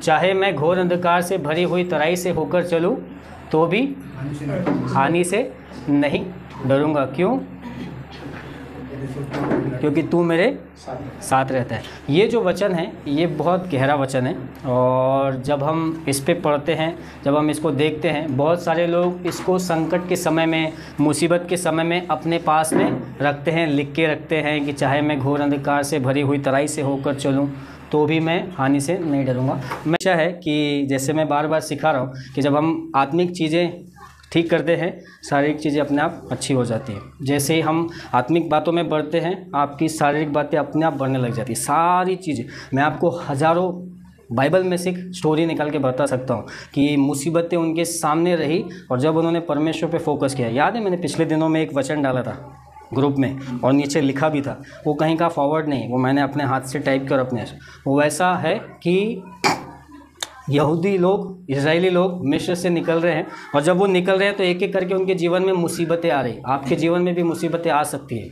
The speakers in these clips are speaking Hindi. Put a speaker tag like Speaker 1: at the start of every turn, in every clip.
Speaker 1: चाहे मैं घोर अंधकार से भरी हुई तराई से होकर चलूं तो भी हानि से नहीं डरूंगा। क्यों? क्योंकि तू मेरे साथ रहता है। ये जो वचन है ये बहुत गहरा वचन है, और जब हम इस पे पढ़ते हैं, जब हम इसको देखते हैं, बहुत सारे लोग इसको संकट के समय में, मुसीबत के समय में अपने पास में रखते हैं, लिख के रखते हैं कि चाहे मैं घोर अंधकार से भरी हुई तराई से होकर चलूं तो भी मैं हानि से नहीं डरूंगा। हमेशा है कि जैसे मैं बार बार सिखा रहा हूँ कि जब हम आत्मिक चीज़ें ठीक करते हैं, शारीरिक चीज़ें अपने आप अच्छी हो जाती हैं। जैसे ही हम आत्मिक बातों में बढ़ते हैं, आपकी शारीरिक बातें अपने आप बढ़ने लग जाती हैं। सारी चीज़ें मैं आपको हज़ारों बाइबल में से एक स्टोरी निकाल के बता सकता हूँ कि मुसीबतें उनके सामने रही और जब उन्होंने परमेश्वर पे फोकस किया। याद है मैंने पिछले दिनों में एक वचन डाला था ग्रुप में और नीचे लिखा भी था, वो कहीं का फॉरवर्ड नहीं, वो मैंने अपने हाथ से टाइप कर अपने। वो वैसा है कि यहूदी लोग, इजरायली लोग मिस्र से निकल रहे हैं, और जब वो निकल रहे हैं तो एक एक करके उनके जीवन में मुसीबतें आ रही। आपके जीवन में भी मुसीबतें आ सकती है,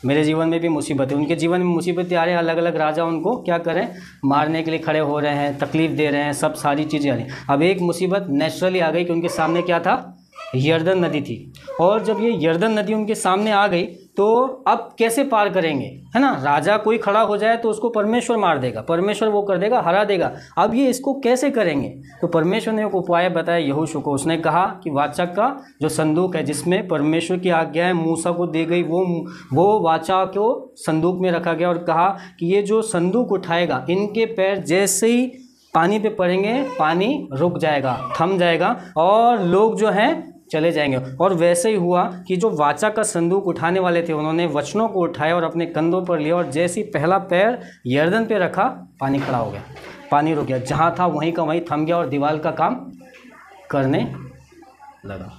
Speaker 1: मेरे जीवन में भी मुसीबतें, उनके जीवन में मुसीबतें आ रही हैं। अलग अलग राजा उनको क्या करें, मारने के लिए खड़े हो रहे हैं, तकलीफ़ दे रहे हैं, सब सारी चीज़ें आ रही। अब एक मुसीबत नेचुरली आ गई कि उनके सामने क्या था, यरदन नदी थी। और जब ये यरदन नदी उनके सामने आ गई तो अब कैसे पार करेंगे, है ना। राजा कोई खड़ा हो जाए तो उसको परमेश्वर मार देगा, परमेश्वर वो कर देगा, हरा देगा। अब ये इसको कैसे करेंगे, तो परमेश्वर ने एक उपाय बताया यहोशू को। उसने कहा कि वाचा का जो संदूक है, जिसमें परमेश्वर की आज्ञाएं मूसा को दी गई, वो वाचा को संदूक में रखा गया और कहा कि ये जो संदूक उठाएगा, इनके पैर जैसे ही पानी पे पड़ेंगे, पानी रुक जाएगा, थम जाएगा और लोग जो हैं चले जाएंगे। और वैसे ही हुआ कि जो वाचा का संदूक उठाने वाले थे, उन्होंने वचनों को उठाया और अपने कंधों पर लिया, और जैसे ही पहला पैर यरदन पे रखा, पानी खड़ा हो गया, पानी रुक गया, जहाँ था वहीं का वहीं थम गया और दीवार का काम करने लगा।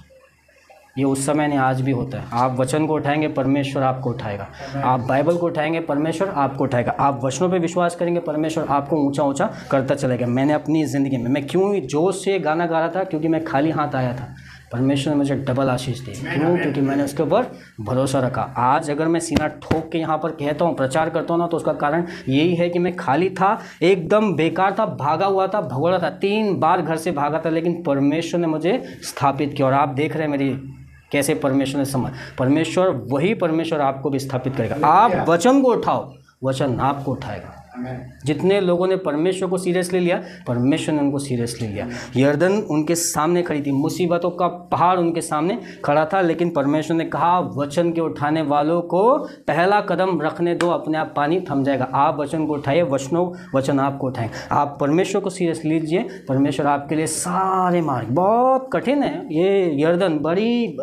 Speaker 1: ये उस समय नहीं, आज भी होता है। आप वचन को उठाएंगे, परमेश्वर आपको उठाएगा। आप बाइबल को उठाएंगे, परमेश्वर आपको उठाएगा। आप वचनों पे विश्वास करेंगे, परमेश्वर आपको ऊंचा ऊंचा करता चलेगा। मैंने अपनी ज़िंदगी में, मैं क्यों जोश से गाना गा रहा था, क्योंकि मैं खाली हाथ आया था, परमेश्वर ने मुझे डबल आशीष दी। क्यों? क्योंकि मैंने उसके ऊपर भरोसा रखा। आज अगर मैं सीना ठोक के यहाँ पर कहता हूँ, प्रचार करता हूँ ना, तो उसका कारण यही है कि मैं खाली था, एकदम बेकार था, भागा हुआ था, भगोड़ा था, 3 बार घर से भागा था, लेकिन परमेश्वर ने मुझे स्थापित किया। और आप देख रहे हैं मेरी कैसे परमेश्वर ने समझ, परमेश्वर वही परमेश्वर आपको भी स्थापित करेगा। आप वचन को उठाओ, वचन आपको उठाएगा। जितने लोगों ने परमेश्वर को सीरियसली लिया, परमेश्वर ने उनको सीरियसली लिया। यरदन उनके सामने खड़ी थी, मुसीबतों का पहाड़ उनके सामने खड़ा था, लेकिन परमेश्वर ने कहा वचन के उठाने वालों को पहला कदम रखने दो, अपने आप पानी थम जाएगा। आप वचन को उठाइए, वचन आपको उठाएंगे। आप परमेश्वर को सीरियस लीजिए, परमेश्वर आपके लिए सारे मार्ग, बहुत कठिन है ये यरदन, बड़ी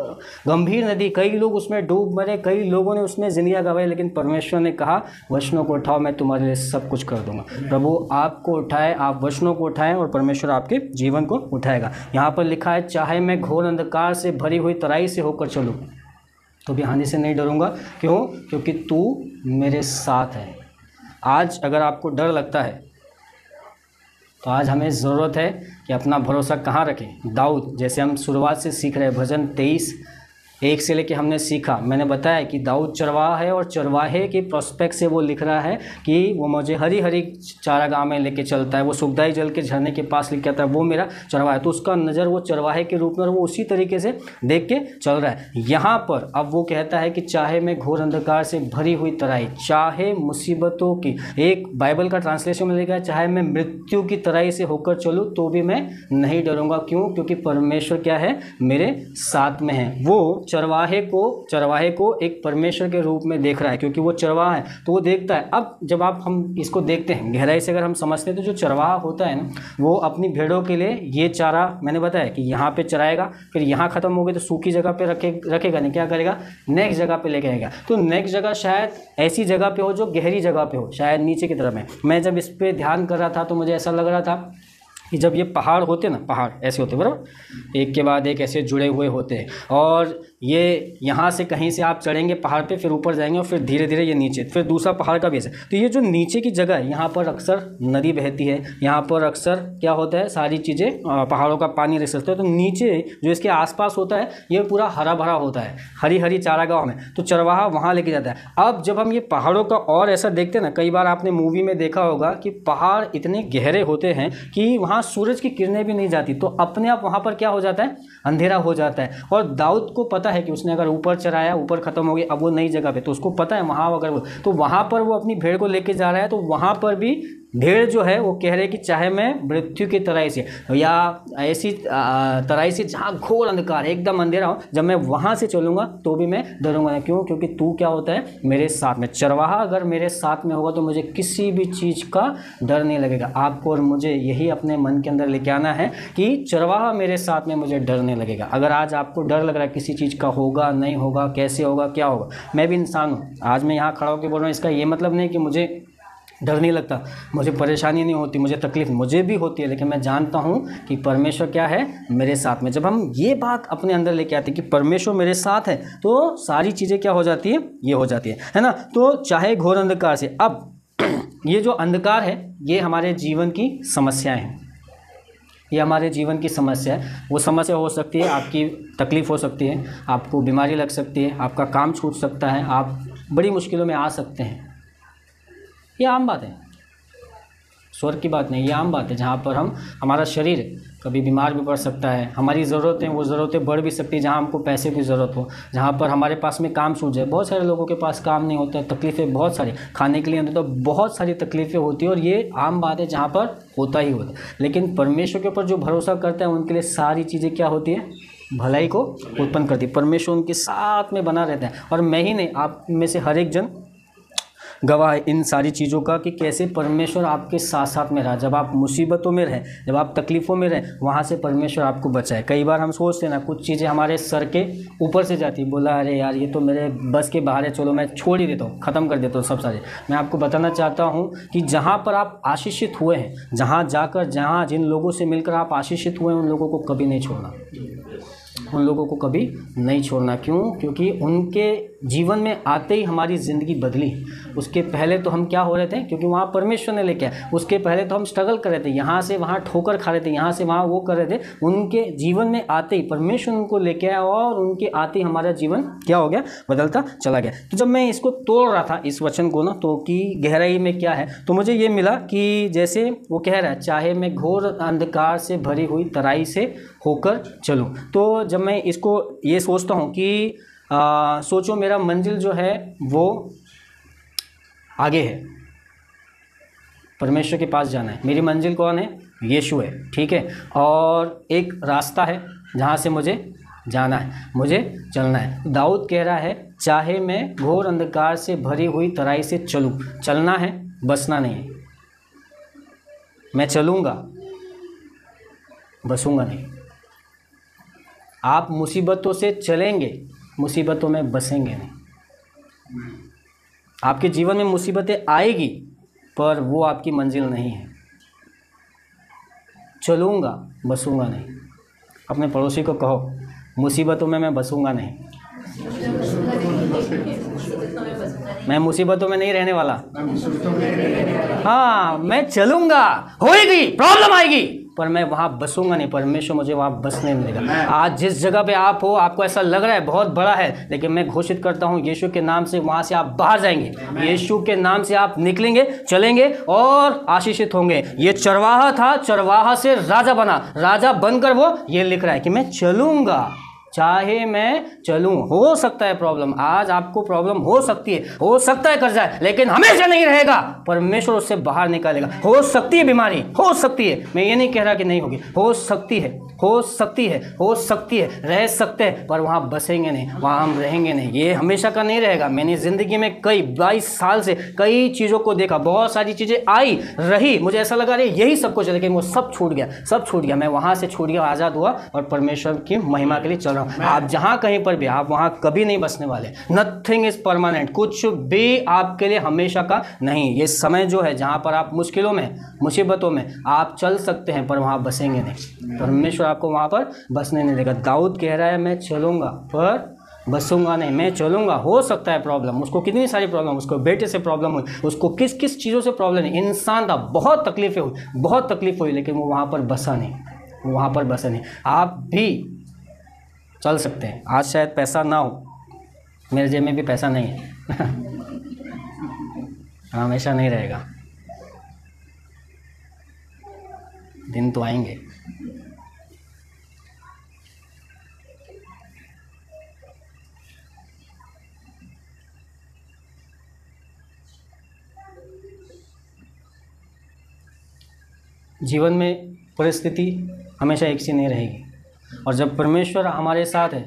Speaker 1: गंभीर नदी, कई लोग उसमें डूब मरे, कई लोगों ने उसमें जिंदगियां गंवाई, लेकिन परमेश्वर ने कहा वचनों को उठाओ, मैं तुम्हारे लिए सब कुछ कर दूंगा। प्रभु आपको उठाए, आप वचनों को उठाएं और परमेश्वर आपके जीवन को उठाएगा। यहाँ पर लिखा है, चाहे मैं घोर अंधकार से भरी हुई तराई से होकर चलूं तो भी हानि से नहीं डरूंगा। क्यों? क्योंकि तू मेरे साथ है। आज अगर आपको डर लगता है तो आज हमें ज़रूरत है कि अपना भरोसा कहाँ रखें। दाऊद, जैसे हम शुरुआत से सीख रहे हैं, भजन 23:1 से लेके हमने सीखा, मैंने बताया कि दाऊद चरवाहा है और चरवाहे के प्रोस्पेक्ट से वो लिख रहा है कि वो मुझे हरी हरी चारागाह में लेके चलता है, वो सुखदाई जल के झरने के पास लेके आता है, वो मेरा चरवाहा है। तो उसका नज़र वो चरवाहे के रूप में, और वो उसी तरीके से देख के चल रहा है। यहाँ पर अब वो कहता है कि चाहे मैं घोर अंधकार से भरी हुई तराई, चाहे मुसीबतों की, एक बाइबल का ट्रांसलेशन में लिखा है, चाहे मैं मृत्यु की तराई से होकर चलूँ तो भी मैं नहीं डरूंगा। क्यों? क्योंकि परमेश्वर क्या है, मेरे साथ में है। वो चरवाहे को एक परमेश्वर के रूप में देख रहा है, क्योंकि वो चरवाहा है तो वो देखता है। अब जब हम इसको देखते हैं गहराई से, अगर हम समझते हैं, तो जो चरवाहा होता है ना, वो अपनी भेड़ों के लिए ये चारा, मैंने बताया कि यहाँ पे चराएगा, फिर यहाँ ख़त्म हो गई तो सूखी जगह पे रखेगा नहीं, क्या करेगा, नेक्स्ट जगह पे लेके आएगा। तो नेक्स्ट जगह शायद ऐसी जगह पे हो जो गहरी जगह पे हो, शायद नीचे की तरफ है। मैं जब इस पर ध्यान कर रहा था तो मुझे ऐसा लग रहा था कि जब ये पहाड़ होते ना, पहाड़ ऐसे होते बराबर, एक के बाद एक ऐसे जुड़े हुए होते हैं, और ये यहाँ से कहीं से आप चढ़ेंगे पहाड़ पे, फिर ऊपर जाएंगे और फिर धीरे धीरे ये नीचे, फिर दूसरा पहाड़ का भी ऐसे। तो ये जो नीचे की जगह है, यहाँ पर अक्सर नदी बहती है, यहाँ पर अक्सर क्या होता है, सारी चीज़ें पहाड़ों का पानी रिसरता है। तो नीचे जो इसके आसपास होता है ये पूरा हरा भरा होता है, हरी हरी चारागाह में, तो चरवाहा वहाँ लेके जाता है। अब जब हम ये पहाड़ों का और ऐसा देखते हैं ना, कई बार आपने मूवी में देखा होगा कि पहाड़ इतने गहरे होते हैं कि वहाँ सूरज की किरणें भी नहीं जाती, तो अपने आप वहाँ पर क्या हो जाता है, अंधेरा हो जाता है। और दाऊद को पता है कि उसने अगर ऊपर चढ़ाया, ऊपर खत्म हो गई, अब वो नई जगह पे, तो उसको पता है वहाँ अगर वो, तो वहाँ पर वो अपनी भेड़ को लेके जा रहा है, तो वहाँ पर भी भेड़ जो है वो कह रहे कि चाहे मैं मृत्यु की तराई से या ऐसी तराई से जहाँ घोर अंधकार है, एकदम अंधेरा हो, जब मैं वहाँ से चलूँगा तो भी मैं डरूंगा नहीं। क्यों? क्योंकि तू क्या होता है, मेरे साथ में। चरवाहा अगर मेरे साथ में होगा तो मुझे किसी भी चीज़ का डर नहीं लगेगा। आपको और मुझे यही अपने मन के अंदर लेके आना है कि चरवाहा मेरे साथ में, मुझे डर नहीं लगेगा। अगर आज आपको डर लग रहा है किसी चीज़ का, होगा नहीं होगा, कैसे होगा, क्या होगा, मैं भी इंसान हूँ, आज मैं यहाँ खड़ा होकर बोल रहा हूँ, इसका ये मतलब नहीं कि मुझे डर नहीं लगता, मुझे परेशानी नहीं होती, मुझे तकलीफ मुझे भी होती है, लेकिन मैं जानता हूँ कि परमेश्वर क्या है, मेरे साथ में। जब हम ये बात अपने अंदर लेके आते हैं कि परमेश्वर मेरे साथ है, तो सारी चीज़ें क्या हो जाती है, ये हो जाती है ना। तो चाहे घोर अंधकार से, अब ये जो अंधकार है ये हमारे जीवन की समस्याएं हैं, ये हमारे जीवन की समस्या है। वो समस्या हो सकती है, आपकी तकलीफ़ हो सकती है, आपको बीमारी लग सकती है, आपका काम छूट सकता है, आप बड़ी मुश्किलों में आ सकते हैं। ये आम बात है, स्वर्ग की बात नहीं, ये आम बात है, जहाँ पर हमारा शरीर कभी बीमार भी पड़ सकता है, हमारी ज़रूरतें, वो ज़रूरतें बढ़ भी सकती है, जहाँ हमको पैसे की ज़रूरत हो, जहाँ पर हमारे पास में काम छूट जाए। बहुत सारे लोगों के पास काम नहीं होता है, तकलीफ़ें बहुत सारी, खाने के लिए तो बहुत सारी तकलीफ़ें होती है, और ये आम बात है, जहाँ पर होता ही होता है। लेकिन परमेश्वर के ऊपर जो भरोसा करता है उनके लिए सारी चीज़ें क्या होती है, भलाई को उत्पन्न करती है। परमेश्वर उनके साथ में बना रहता है, और मैं ही नहीं, आप में से हर एक जन गवाह है इन सारी चीज़ों का कि कैसे परमेश्वर आपके साथ साथ में रहा। जब आप मुसीबतों में रहें, जब आप तकलीफ़ों में रहें, वहाँ से परमेश्वर आपको बचाए। कई बार हम सोचते हैं ना, कुछ चीज़ें हमारे सर के ऊपर से जाती, बोला अरे यार ये तो मेरे बस के बाहर है, चलो मैं छोड़ ही देता हूँ, ख़त्म कर देता हूँ सब सारे। मैं आपको बताना चाहता हूँ कि जहाँ पर आप आशीषित हुए हैं, जहाँ जाकर, जहाँ जिन लोगों से मिलकर आप आशीषित हुए हैं, उन लोगों को कभी नहीं छोड़ना, उन लोगों को कभी नहीं छोड़ना। क्यों? क्योंकि उनके जीवन में आते ही हमारी ज़िंदगी बदली। उसके पहले तो हम क्या हो रहे थे, क्योंकि वहाँ परमेश्वर ने लेके आए, उसके पहले तो हम स्ट्रगल कर रहे थे, यहाँ से वहाँ ठोकर खा रहे थे, यहाँ से वहाँ वो कर रहे थे। उनके जीवन में आते ही परमेश्वर उनको लेके आया, और उनके आते ही हमारा जीवन क्या हो गया, बदलता चला गया। तो जब मैं इसको तोड़ रहा था, इस वचन को ना, तो कि गहराई में क्या है, तो मुझे ये मिला कि जैसे वो कह रहा है, चाहे मैं घोर अंधकार से भरी हुई तराई से होकर चलूँ। तो जब मैं इसको ये सोचता हूँ कि सोचो मेरा मंजिल जो है वो आगे है, परमेश्वर के पास जाना है, मेरी मंजिल कौन है, यीशु है, ठीक है, और एक रास्ता है जहाँ से मुझे जाना है, मुझे चलना है। दाऊद कह रहा है, चाहे मैं घोर अंधकार से भरी हुई तराई से चलूँ, चलना है, बसना नहीं है। मैं चलूँगा, बसूँगा नहीं। आप मुसीबतों से चलेंगे, मुसीबतों में बसेंगे नहीं। आपके जीवन में मुसीबतें आएगी, पर वो आपकी मंजिल नहीं है। चलूँगा, बसूँगा नहीं। अपने पड़ोसी को कहो, मुसीबतों में मैं बसूँगा नहीं, मैं मुसीबतों में नहीं रहने वाला। हाँ, मैं चलूँगा, होएगी, प्रॉब्लम आएगी, पर मैं वहाँ बसूंगा नहीं। परमेश्वर मुझे वहाँ बसने नहीं देगा। आज जिस जगह पे आप हो, आपको ऐसा लग रहा है बहुत बड़ा है, लेकिन मैं घोषित करता हूँ यीशु के नाम से वहाँ से आप बाहर जाएंगे, यीशु के नाम से आप निकलेंगे, चलेंगे और आशीषित होंगे। ये चरवाहा था, चरवाहा से राजा बना, राजा बनकर वो ये लिख रहा है कि मैं चलूँगा, चाहे मैं चलूं। हो सकता है प्रॉब्लम, आज आपको प्रॉब्लम हो सकती है, हो सकता है कर जाए, लेकिन हमेशा नहीं रहेगा, परमेश्वर उससे बाहर निकालेगा। हो सकती है बीमारी, हो सकती है, मैं ये नहीं कह रहा कि नहीं होगी, हो सकती है, हो सकती है, हो सकती है, रह सकते हैं, पर वहाँ बसेंगे नहीं, वहाँ हम रहेंगे नहीं। ये हमेशा का नहीं रहेगा। मैंने ज़िंदगी में कई 22 साल से कई चीज़ों को देखा, बहुत सारी चीज़ें आई रही, मुझे ऐसा लगा रही यही सब कुछ है, लेकिन वो सब छूट गया, सब छूट गया। मैं वहाँ से छूट गया, आज़ाद हुआ और परमेश्वर की महिमा के लिए चल रहा हूँ, आप जहाँ कहीं पर भी, आप वहाँ कभी नहीं बसने वाले। नथिंग इज़ परमानेंट, कुछ भी आपके लिए हमेशा का नहीं। ये समय जो है जहाँ पर आप मुश्किलों में, मुसीबतों में आप चल सकते हैं, पर वहाँ बसेंगे नहीं। परमेश्वर आपको वहाँ पर बसने नहीं देगा। दाऊद कह रहा है मैं चलूँगा पर बसूंगा नहीं, मैं चलूँगा। हो सकता है प्रॉब्लम, उसको कितनी सारी प्रॉब्लम, उसको बेटे से प्रॉब्लम हुई, उसको किस किस चीज़ों से प्रॉब्लम है, इंसान था, बहुत तकलीफें हुई, बहुत तकलीफ हुई, लेकिन वो वहाँ पर बसा नहीं, वहाँ पर बसा नहीं। आप भी चल सकते हैं। आज शायद पैसा ना हो, मेरे जेब में भी पैसा नहीं है हमेशा नहीं रहेगा, दिन तो आएंगे। जीवन में परिस्थिति हमेशा एक सी नहीं रहेगी, और जब परमेश्वर हमारे साथ है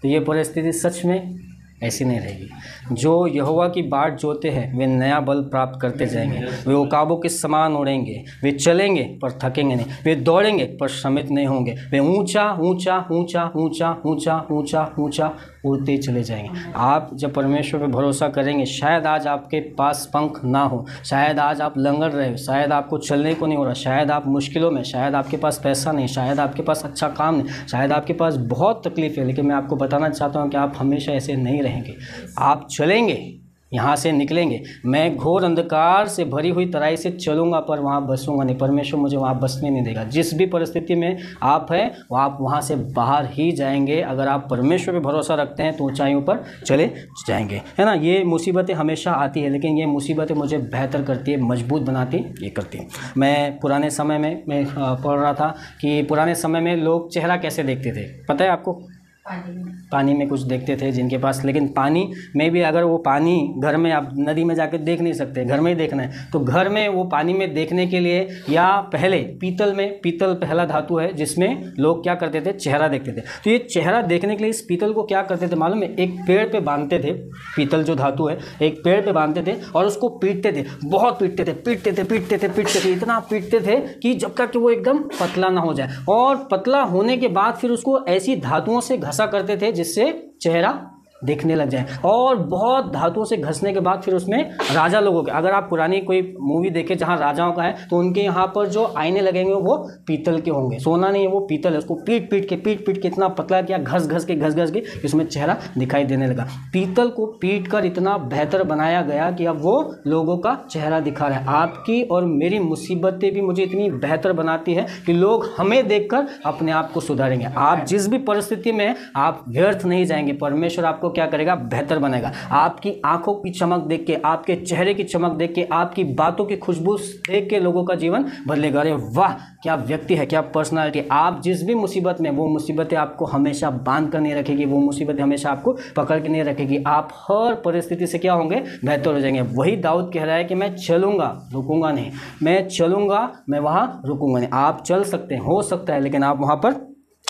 Speaker 1: तो ये परिस्थिति सच में ऐसी नहीं रहेगी। जो यहोवा की बाट जोते हैं वे नया बल प्राप्त करते जाएंगे, वे उकाबों के समान उड़ेंगे, वे चलेंगे पर थकेंगे नहीं, वे दौड़ेंगे पर श्रमित नहीं होंगे, वे ऊंचा ऊंचा ऊंचा ऊंचा ऊंचा ऊंचा ऊंचा उड़ते चले जाएंगे। आप जब परमेश्वर पर भरोसा करेंगे, शायद आज आपके पास पंख ना हो, शायद आज आप लंगड़ रहे हो, शायद आपको चलने को नहीं हो रहा, शायद आप मुश्किलों में, शायद आपके पास पैसा नहीं, शायद आपके पास अच्छा काम नहीं, शायद आपके पास बहुत तकलीफ है, लेकिन मैं आपको बताना चाहता हूँ कि आप हमेशा ऐसे नहीं रहेंगे। आप चलेंगे, यहाँ से निकलेंगे। मैं घोर अंधकार से भरी हुई तराई से चलूँगा पर वहाँ बसूँगा नहीं, परमेश्वर मुझे वहाँ बसने नहीं देगा। जिस भी परिस्थिति में आप हैं वो आप वहाँ से बाहर ही जाएंगे। अगर आप परमेश्वर पे भरोसा रखते हैं तो ऊंचाइयों पर चले जाएंगे, है ना। ये मुसीबतें हमेशा आती है, लेकिन ये मुसीबतें मुझे बेहतर करती है, मजबूत बनाती ये करती है। मैं पुराने समय में मैं पढ़ रहा था कि पुराने समय में लोग चेहरा कैसे देखते थे, पता है आपको? पानी में कुछ देखते थे जिनके पास, लेकिन पानी में भी अगर वो पानी घर में आप नदी में जाकर देख नहीं सकते, घर में ही देखना है, तो घर में वो पानी में देखने के लिए या पहले पीतल में, पीतल पहला धातु है जिसमें लोग क्या करते थे, चेहरा देखते थे। तो ये चेहरा देखने के लिए इस पीतल को क्या करते थे मालूम है? एक पेड़ पे बांधते थे, पीतल जो धातु है एक पेड़ पे बांधते थे और उसको पीटते थे, बहुत पीटते थे, पीटते थे पीटते थे पीटते थे, इतना पीटते थे कि जब तक कि वो एकदम पतला ना हो जाए। और पतला होने के बाद फिर उसको ऐसी धातुओं से घसा करते थे जिससे चेहरा दिखने लग जाए। और बहुत धातुओं से घसने के बाद फिर उसमें राजा लोगों के, अगर आप पुरानी कोई मूवी देखें जहाँ राजाओं का है, तो उनके यहाँ पर जो आईने लगेंगे वो पीतल के होंगे, सोना नहीं है, वो पीतल है। उसको पीट पीट के इतना पतला किया, घस घस के उसमें चेहरा दिखाई देने लगा। पीतल को पीट कर इतना बेहतर बनाया गया कि अब वो लोगों का चेहरा दिखा रहा है। आपकी और मेरी मुसीबतें भी मुझे इतनी बेहतर बनाती है कि लोग हमें देखकर अपने आप को सुधारेंगे। आप जिस भी परिस्थिति में आप व्यर्थ नहीं जाएंगे, परमेश्वर आपको क्या करेगा, बेहतर बनाएगा। आपकी आंखों की चमक देख के, आपके चेहरे की चमक देख के, आपकी बातों की खुशबू देख के लोगों का जीवन बदलेगा। अरे वाह, क्या व्यक्ति है, क्या पर्सनालिटी। आप जिस भी मुसीबत में, वो मुसीबतें आपको हमेशा बांध कर नहीं रखेगी, वो मुसीबतें हमेशा आपको पकड़ के नहीं रखेगी। आप हर परिस्थिति से क्या होंगे, बेहतर हो जाएंगे। वही दाऊद कह रहा है कि मैं चलूंगा, रुकूंगा नहीं, मैं चलूंगा, मैं वहां रुकूंगा नहीं। आप चल सकते हैं, हो सकता है, लेकिन आप वहां पर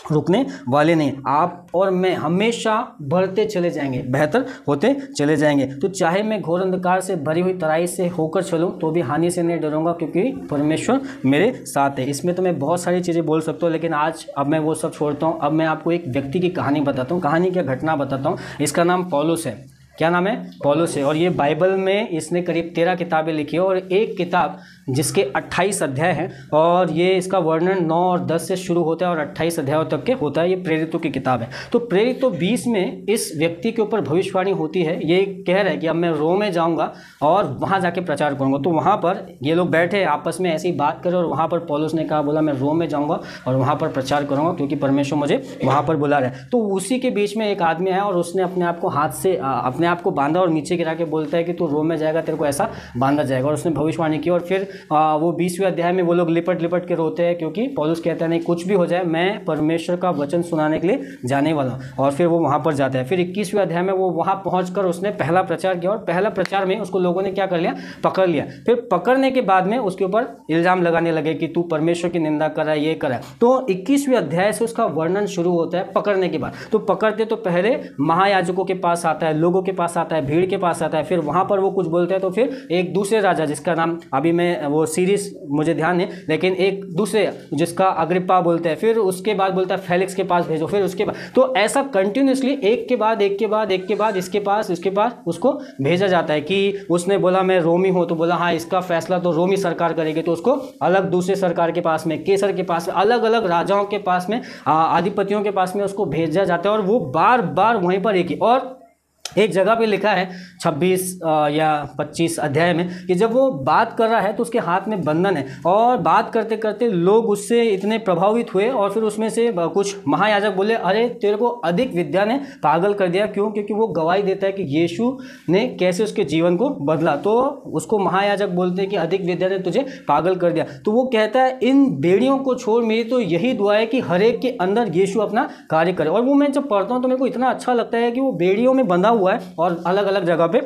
Speaker 1: रुकने वाले नहीं। आप और मैं हमेशा बढ़ते चले जाएंगे, बेहतर होते चले जाएंगे। तो चाहे मैं घोर अंधकार से भरी हुई तराई से होकर चलूं तो भी हानि से नहीं डरूंगा, क्योंकि परमेश्वर मेरे साथ है। इसमें तो मैं बहुत सारी चीज़ें बोल सकता हूं, लेकिन आज अब मैं वो सब छोड़ता हूं। अब मैं आपको एक व्यक्ति की कहानी बताता हूँ, कहानी क्या, घटना बताता हूँ। इसका नाम पौलुस है। क्या नाम है? पौलुस है। और ये बाइबल में इसने करीब 13 किताबें लिखी है, और एक किताब जिसके 28 अध्याय हैं, और ये इसका वर्णन 9 और 10 से शुरू होता है और 28 अध्यायों तक के होता है। ये प्रेरितों की किताब है। तो प्रेरितों 20 में इस व्यक्ति के ऊपर भविष्यवाणी होती है। ये कह रहा है कि अब मैं रोम में जाऊंगा और वहाँ जाके प्रचार करूंगा। तो वहाँ पर ये लोग बैठे आपस में ऐसी बात करें, और वहाँ पर पौलुस ने कहा, बोला मैं रोम में जाऊँगा और वहाँ पर प्रचार करूँगा, क्योंकि परमेश्वर मुझे वहाँ पर बुला रहा है। तो उसी के बीच में एक आदमी आया और उसने अपने आप को हाथ से अपने आप को बांधा और नीचे गिरा के बोलता है कि तू रोम में जाएगा, तेरे को ऐसा बांधा जाएगा। और उसने भविष्यवाणी की। और फिर वो 20वें अध्याय में वो लोग लिपट लिपट के रोते हैं, क्योंकि पौलुस कहता है नहीं, कुछ भी हो जाए मैं परमेश्वर का वचन सुनाने के लिए जाने वाला हूँ। और फिर वो वहाँ पर जाता है। फिर 21वें अध्याय में वो वहाँ पहुँचकर उसने पहला प्रचार किया, और पहला प्रचार में उसको लोगों ने क्या कर लिया, पकड़ लिया। फिर पकड़ने के बाद में उसके ऊपर इल्ज़ाम लगाने लगे कि तू परमेश्वर की निंदा कर रहा है, ये कर रहा है। तो 21वें अध्याय से उसका वर्णन शुरू होता है पकड़ने के बाद। तो पकड़ते तो पहले महायाजकों के पास आता है, लोगों के के पास आता है, भीड़ के पास आता है, फिर वहाँ पर वो कुछ बोलते हैं तो फिर एक दूसरे राजा जिसका नाम अभी मैं वो सीरीज मुझे ध्यान नहीं, लेकिन एक दूसरे जिसका अग्रिप्पा बोलते हैं, फिर उसके बाद बोलता है फेलिक्स के पास भेजो, फिर उसके बाद, तो ऐसा कंटिन्यूसली एक के बाद एक के बाद एक के बाद इसके पास उसको भेजा जाता है कि उसने बोला मैं रोमी हूँ, तो बोला हाँ इसका फैसला तो रोमी सरकार करेगी, तो उसको अलग दूसरे सरकार के पास में, केसर के पास में, अलग अलग राजाओं के पास में, अधिपतियों के पास में उसको भेजा जाता है। और वो बार बार वहीं पर और एक जगह पे लिखा है 26 या 25 अध्याय में कि जब वो बात कर रहा है तो उसके हाथ में बंधन है, और बात करते करते लोग उससे इतने प्रभावित हुए, और फिर उसमें से कुछ महायाजक बोले अरे तेरे को अधिक विद्या ने पागल कर दिया। क्यों? क्योंकि वो गवाही देता है कि यीशु ने कैसे उसके जीवन को बदला, तो उसको महायाजक बोलते हैं कि अधिक विद्या ने तुझे पागल कर दिया। तो वो कहता है इन बेड़ियों को छोड़, मेरी तो यही दुआ है कि हर एक के अंदर यीशु अपना कार्य करे। और वो मैं जब पढ़ता हूँ तो मेरे को इतना अच्छा लगता है कि वो बेड़ियों में बंधा हुआ है और अलग अलग जगह पे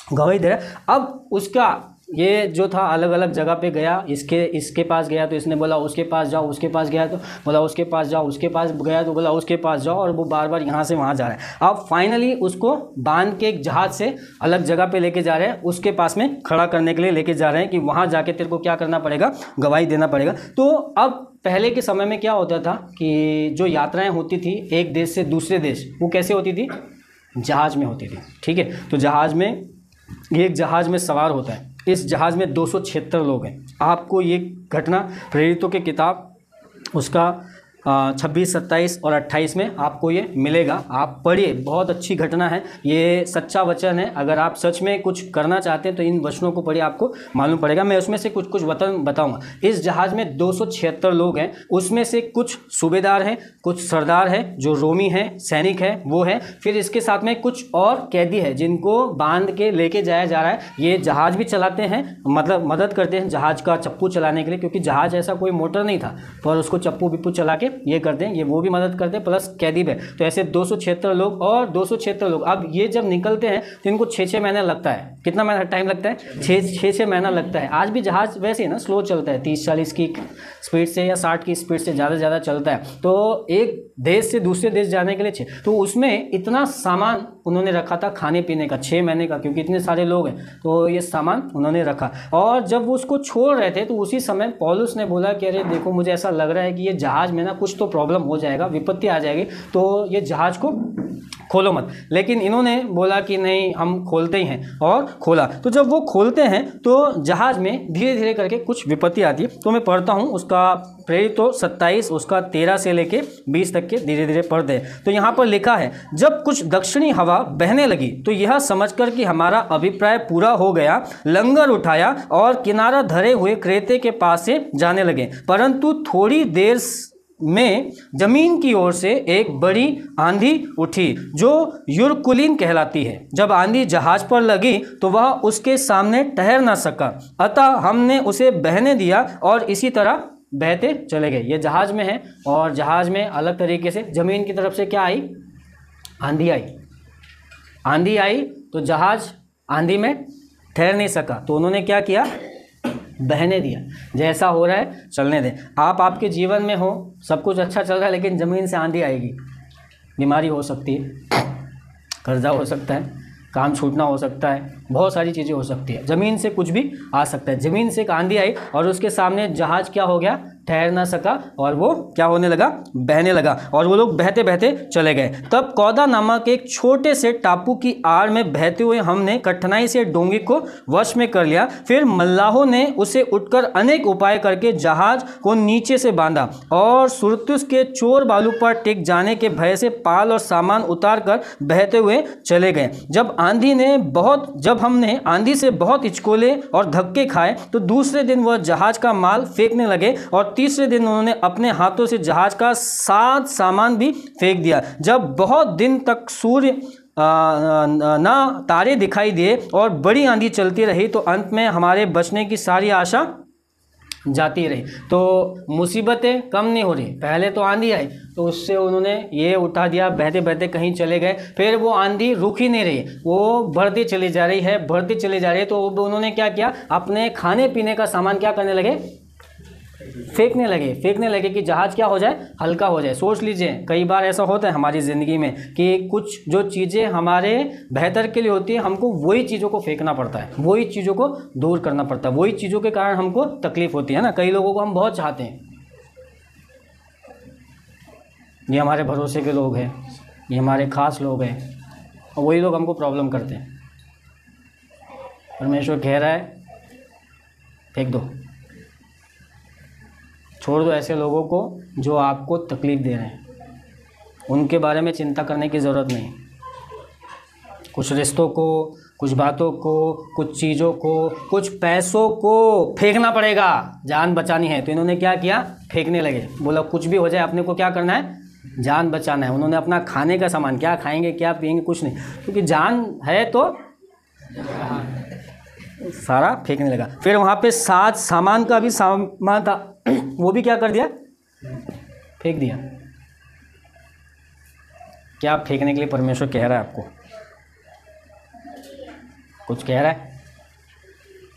Speaker 1: गवाही दे रहा है। अब उसका ये जो था अलग अलग जगह पे गया, इसके पास गया तो इसने बोला उसके पास जाओ, उसके पास गया तो बोला उसके पास जाओ, उसके पास गया तो बोला उसके पास जाओ, और वो बार बार यहाँ से वहाँ जा रहा है। अब फाइनली उसको बांध के एक जहाज से अलग जगह पे लेके जा रहे हैं, उसके पास में खड़ा करने के लिए लेके जा रहे हैं कि वहाँ जाके तेरे को क्या करना पड़ेगा, गवाही देना पड़ेगा। तो अब पहले के समय में क्या होता था कि जो यात्राएँ होती थी एक देश से दूसरे देश, वो कैसे होती थी? जहाज में होती थी। ठीक है, तो जहाज में, एक जहाज में सवार होता है, इस जहाज में 276 लोग हैं। आपको ये घटना प्रेरितों की किताब उसका 26, 27 और 28 में आपको ये मिलेगा, आप पढ़िए, बहुत अच्छी घटना है, ये सच्चा वचन है। अगर आप सच में कुछ करना चाहते हैं तो इन वचनों को पढ़िए, आपको मालूम पड़ेगा। मैं उसमें से कुछ कुछ वचन बताऊंगा। इस जहाज़ में 276 लोग हैं, उसमें से कुछ सूबेदार हैं, कुछ सरदार हैं जो रोमी हैं, सैनिक हैं वो है, फिर इसके साथ में कुछ और कैदी है जिनको बांध के लेके जाया जा रहा है। ये जहाज़ भी चलाते हैं, मतलब मदद करते हैं जहाज़ का चप्पू चलाने के लिए, क्योंकि जहाज़ ऐसा कोई मोटर नहीं था, पर उसको चप्पू विप्पू चला के ये करते हैं, ये वो भी मदद करते हैं, प्लस कैदी है। तो ऐसे 276 लोग, और 276 लोग अब ये जब निकलते हैं तो इनको 6-6 महीना लगता है। कितना महीना टाइम लगता है? 6-6 महीना लगता है। आज भी जहाज़ वैसे ही ना स्लो चलता है, 30-40 की स्पीड से या 60 की स्पीड से ज़्यादा चलता है। तो एक देश से दूसरे देश जाने के लिए तो उसमें इतना सामान उन्होंने रखा था खाने पीने का 6 महीने का, क्योंकि इतने सारे लोग हैं तो ये सामान उन्होंने रखा। और जब वो उसको छोड़ रहे थे तो उसी समय पौलुस ने बोला कि अरे देखो मुझे ऐसा लग रहा है कि ये जहाज़ में ना कुछ तो प्रॉब्लम हो जाएगा, विपत्ति आ जाएगी, तो ये जहाज़ को खोलो मत। लेकिन इन्होंने बोला कि नहीं हम खोलते ही हैं, और खोला। तो जब वो खोलते हैं तो जहाज़ में धीरे धीरे करके कुछ विपत्ति आती है। तो मैं पढ़ता हूँ उसका प्रेरितों 27 उसका 13 से लेके 20 तक के धीरे धीरे पढ़ते हैं। तो यहाँ पर लिखा है, जब कुछ दक्षिणी हवा बहने लगी तो यह समझकर कि हमारा अभिप्राय पूरा हो गया, लंगर उठाया और किनारा धरे हुए क्रेते के पास से जाने लगे। परंतु थोड़ी देर में जमीन की ओर से एक बड़ी आंधी उठी जो यूरकुलीन कहलाती है। जब आंधी जहाज पर लगी तो वह उसके सामने ठहर न सका, अतः हमने उसे बहने दिया और इसी तरह बहते चले गए। ये जहाज में है, और जहाज में अलग तरीके से जमीन की तरफ से क्या आई? आंधी आई। आंधी आई तो जहाज आंधी में ठहर नहीं सका, तो उन्होंने क्या किया? बहने दिया। जैसा हो रहा है चलने दें। आप आपके जीवन में हो, सब कुछ अच्छा चल रहा है, लेकिन ज़मीन से आंधी आएगी, बीमारी हो सकती है, कर्जा हो सकता है, काम छूटना हो सकता है, बहुत सारी चीज़ें हो सकती है। ज़मीन से कुछ भी आ सकता है। ज़मीन से एक आंधी आई और उसके सामने जहाज़ क्या हो गया? ठहर ना सका, और वो क्या होने लगा? बहने लगा, और वो लोग बहते बहते चले गए। तब कौदा नामक एक छोटे से टापू की आड़ में बहते हुए हमने कठिनाई से डोंगी को वश में कर लिया। फिर मल्लाहों ने उसे उठकर अनेक उपाय करके जहाज को नीचे से बांधा, और सुरतुस के चोर बालू पर टिक जाने के भय से पाल और सामान उतार कर बहते हुए चले गए। जब हमने आंधी से बहुत हिचकोले और धक्के खाए तो दूसरे दिन वह जहाज का माल फेंकने लगे, और तीसरे दिन उन्होंने अपने हाथों से जहाज का साथ सामान भी फेंक दिया। जब बहुत दिन तक सूर्य ना तारे दिखाई दिए और बड़ी आंधी चलती रही तो अंत में हमारे बचने की सारी आशा जाती रही। तो मुसीबतें कम नहीं हो रही। पहले तो आंधी आई तो उससे उन्होंने ये उठा दिया, बहते बहते कहीं चले गए। फिर वो आंधी रुक ही नहीं रही, वो बढ़ती चली जा रही है, बढ़ती चली जा रही है। तो उन्होंने क्या किया? अपने खाने पीने का सामान क्या करने लगे? फेंकने लगे कि जहाज़ क्या हो जाए, हल्का हो जाए। सोच लीजिए कई बार ऐसा होता है हमारी ज़िंदगी में कि कुछ जो चीज़ें हमारे बेहतर के लिए होती है, हमको वही चीज़ों को फेंकना पड़ता है, वही चीज़ों को दूर करना पड़ता है, वही चीज़ों के कारण हमको तकलीफ़ होती है ना। कई लोगों को हम बहुत चाहते हैं, ये हमारे भरोसे के लोग हैं, ये हमारे ख़ास लोग हैं, और वही लोग हमको प्रॉब्लम करते हैं। परमेश्वर कह रहा है फेंक दो, छोड़ दो ऐसे लोगों को जो आपको तकलीफ़ दे रहे हैं। उनके बारे में चिंता करने की ज़रूरत नहीं। कुछ रिश्तों को, कुछ बातों को, कुछ चीज़ों को, कुछ पैसों को फेंकना पड़ेगा, जान बचानी है। तो इन्होंने क्या किया, फेंकने लगे। बोला कुछ भी हो जाए अपने को क्या करना है, जान बचाना है। उन्होंने अपना खाने का सामान, क्या खाएंगे क्या पिएंगे कुछ नहीं, क्योंकि जान है तो सारा फेंकने लगा। फिर वहाँ पे साथ सामान का भी सामान था, वो भी क्या कर दिया, फेंक दिया। क्या फेंकने के लिए परमेश्वर कह रहा है आपको, कुछ कह रहा है,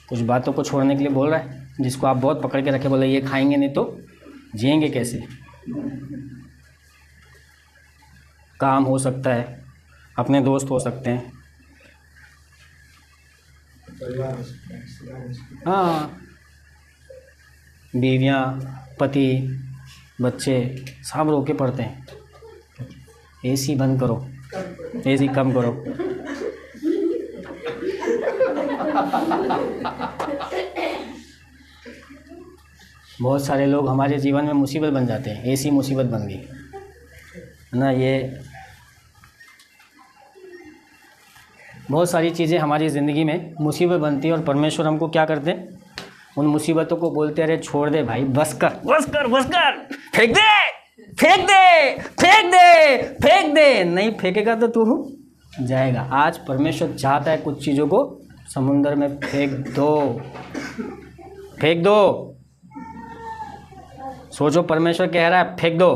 Speaker 1: कुछ बातों को छोड़ने के लिए बोल रहा है, जिसको आप बहुत पकड़ के रखे, बोले ये खाएंगे नहीं तो जिएंगे कैसे। काम हो सकता है, अपने दोस्त हो सकते हैं, हाँ, बीवियाँ, पति, बच्चे सब रोके पड़ते हैं। एसी बंद करो, एसी कम करो। बहुत सारे लोग हमारे जीवन में मुसीबत बन जाते हैं, एसी मुसीबत बन गई है ना। ये बहुत सारी चीज़ें हमारी ज़िंदगी में मुसीबत बनती है, और परमेश्वर हमको क्या करते हैं, उन मुसीबतों को बोलते अरे छोड़ दे भाई, बस कर बस कर बस कर, फेंक दे फेंक दे फेंक दे फेंक दे। नहीं फेंकेगा तो तू जाएगा। आज परमेश्वर चाहता है कुछ चीज़ों को समुंदर में फेंक दो, फेंक दो। सोचो परमेश्वर कह रहा है फेंक दो,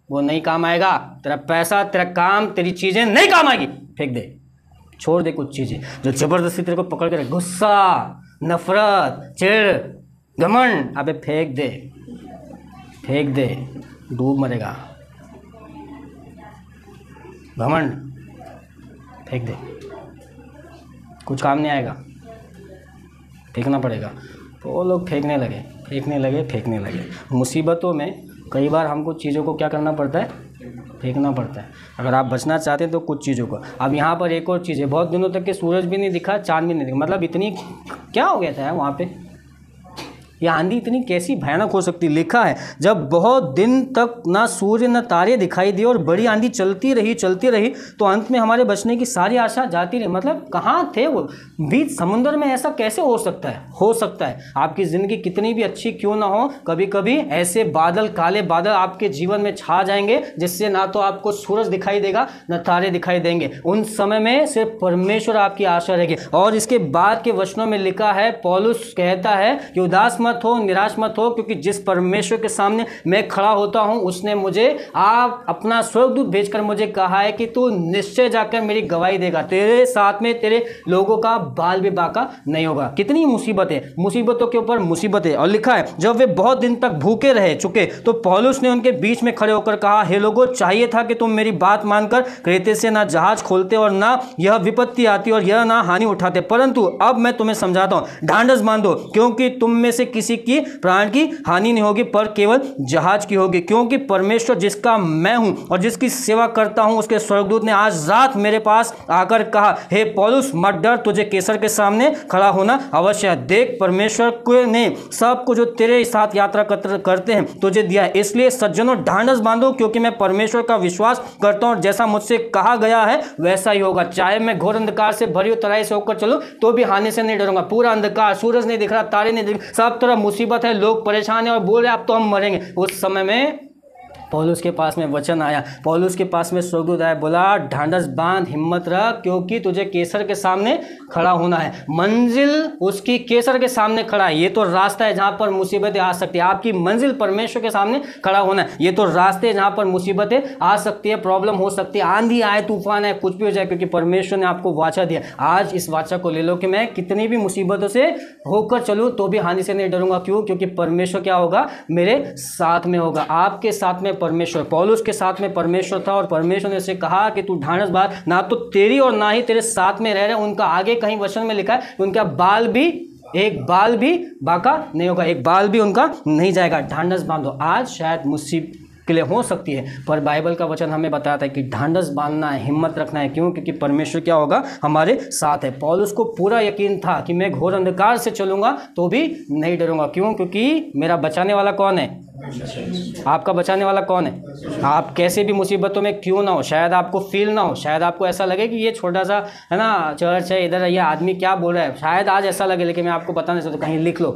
Speaker 1: वो नहीं काम आएगा, तेरा पैसा, तेरा काम, तेरी चीज़ें नहीं काम आएगी, फेंक दे, छोड़ दे। कुछ चीज़ें जो ज़बरदस्ती तेरे को पकड़ के रखे, गुस्सा, नफरत, चिढ़, घमंड, अबे फेंक दे, फेंक दे, डूब मरेगा। घमंड फेंक दे, कुछ काम नहीं आएगा, फेंकना पड़ेगा। तो वो लोग फेंकने लगे फेंकने लगे फेंकने लगे। मुसीबतों में कई बार हमको चीज़ों को क्या करना पड़ता है, फेंकना पड़ता है, अगर आप बचना चाहते हैं तो कुछ चीज़ों को। अब यहाँ पर एक और चीज़ है, बहुत दिनों तक के सूरज भी नहीं दिखा, चांद भी नहीं दिखा, मतलब इतनी क्या हो गया था वहाँ पे, यह आंधी इतनी कैसी भयानक हो सकती। लिखा है जब बहुत दिन तक ना सूर्य न तारे दिखाई दिए और बड़ी आंधी चलती रही तो अंत में हमारे बचने की सारी आशा जाती रही। मतलब कहाँ थे वो, बीच समुद्र में। ऐसा कैसे हो सकता है, हो सकता है आपकी ज़िंदगी कितनी भी अच्छी क्यों ना हो, कभी कभी ऐसे बादल, काले बादल आपके जीवन में छा जाएंगे जिससे ना तो आपको सूरज दिखाई देगा न तारे दिखाई देंगे। उन समय में सिर्फ परमेश्वर आपकी आशा रहेगी। और इसके बाद के वचनों में लिखा है, पौलुस कहता है कि उदास मत हो, निराश मत हो, क्योंकि जिस परमेश्वर के सामने मैं खड़ा होता हूं उसने मुझे आप अपना स्वर्गदूत भेजकर मुझे कहा है कि तू निश्चय जाकर मेरी गवाही देगा, तेरे साथ में तेरे लोगों का बाल भी बाका नहीं होगा। कितनी मुसीबत है, मुसीबतों के ऊपर मुसीबत है। और लिखा है जब वे बहुत दिन तक भूखे रह चुके तो पौलुस ने उनके बीच में खड़े होकर कहा, हे लोगों, चाहिए था कि तुम मेरी बात मानकर क्रेते से ना जहाज खोलते और ना यह विपत्ति आती और यह ना हानि उठाते, परंतु अब मैं तुम्हें समझाता हूं, ढांढस बांधो, क्योंकि तुम में से किसी की प्राण की हानि नहीं होगी पर केवल जहाज की होगी। क्योंकि परमेश्वर जिसका मैं हूं और जिसकी सेवा करता हूं उसके स्वर्गदूत ने आज रात मेरे पास आकर कहा, हे पौलुस मत डर, तुझे कैसर के सामने खड़ा होना अवश्य है। देख परमेश्वर ने सबको जो तेरे साथ यात्रा करते हैं तुझे दिया है, इसलिए सज्जनों ढांढस बांधो, क्योंकि मैं परमेश्वर का विश्वास करता हूं, जैसा मुझसे कहा गया है वैसा ही होगा। चाहे मैं घोर अंधकार से भरी हुई तराई से होकर चलूं तो भी हानि से नहीं डरूंगा। पूरा अंधकार, सूरज नहीं दिख रहा, तारे नहीं दिख रहे, सब तरफ मुसीबत है, लोग परेशान है और बोल रहे अब तो हम मरेंगे। उस समय में पौलुस के पास में वचन आया, पौलुस के पास में स्वर्गदूत आया, बोला ढांढस बांध, हिम्मत रख, क्योंकि तुझे कैसर के सामने खड़ा होना है। मंजिल उसकी कैसर के सामने खड़ा है। ये तो रास्ता है जहाँ पर मुसीबतें आ सकती है। आपकी मंजिल परमेश्वर के सामने खड़ा होना है। ये तो रास्ते जहाँ पर मुसीबतें आ सकती है, प्रॉब्लम हो सकती है, आंधी आए, तूफान आए, कुछ भी हो जाए, क्योंकि परमेश्वर ने आपको वाचा दिया। आज इस वाचा को ले लो कि मैं कितनी भी मुसीबतों से होकर चलूँ तो भी हानि से नहीं डरूंगा। क्यों? क्योंकि परमेश्वर क्या होगा? मेरे साथ में होगा। आपके साथ में परमेश्वर, पौलुस के साथ में परमेश्वर था और परमेश्वर ने उसे कहा कि तू ढांढस बांध, ना तो तेरी और ना ही तेरे साथ में रह रहे। उनका आगे कहीं वचन में लिखा है उनका एक बाल भी बाका नहीं होगा, एक बाल भी उनका नहीं जाएगा। ढांढस बांधो। आज शायद मुसीबत के लिए हो सकती है, पर बाइबल का वचन हमें बताता है कि ढांढस बांधना है, हिम्मत रखना है। क्यों? क्योंकि परमेश्वर क्या होगा? हमारे साथ है। पौलुस को पूरा यकीन था कि मैं घोर अंधकार से चलूंगा तो भी नहीं डरूंगा। क्यों? क्योंकि मेरा बचाने वाला कौन है? आपका बचाने वाला कौन है? आप कैसे भी मुसीबतों में क्यों ना हो, शायद आपको फील ना हो, शायद आपको ऐसा लगे कि ये छोटा सा है ना चर्च है, इधर ये आदमी क्या बोल रहा है, शायद आज ऐसा लगे, लेकिन मैं आपको बताना चाहता हूँ, कहीं लिख लो